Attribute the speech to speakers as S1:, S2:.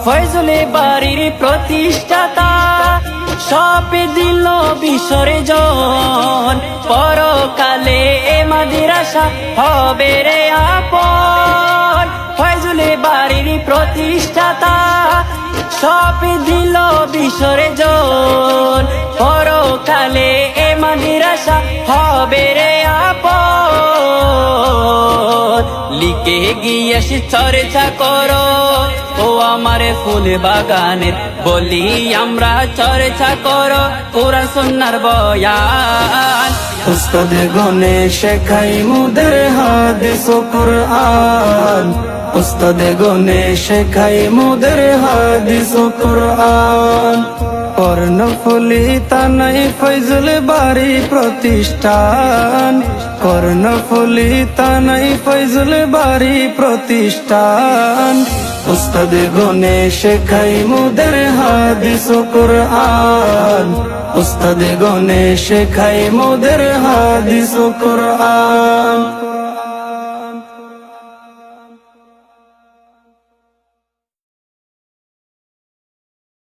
S1: ফয়জুলে বাড়ির প্রতিষ্ঠাতা সপে দিল বিসর্জন, পরকালে এ মাদ্রাসা হবে রে আপন। ফয়জুলে বাড়ির প্রতিষ্ঠাতা সপে দিল বিসর্জন, পরকালে এ মাদ্রাসা হবে রে আপন। লিখে গিয়েছি চর্চা করো ও আমার ফুল বাগানের, বলি আমরা চর্চা করো কোরআন সুন্নাহর বয়ান।
S2: উস্তাদ গনে শেখাই মুদের হাদিস ও কুরআন, উস্তাদ গনে শেখাই মুদের হাদিস ও কুরআন। কর্ণফুলী তানাই ফয়জুল বাড়ি প্রতিষ্ঠান, কর্ণফুলী তানাই ফয়জুল বাড়ি প্রতিষ্ঠান। উস্তাদ গনে শেখাই মুদের হাদিস ও কুরআন, উস্তাদ গনে শেখাই মুদের হাদিস ও কুরআন।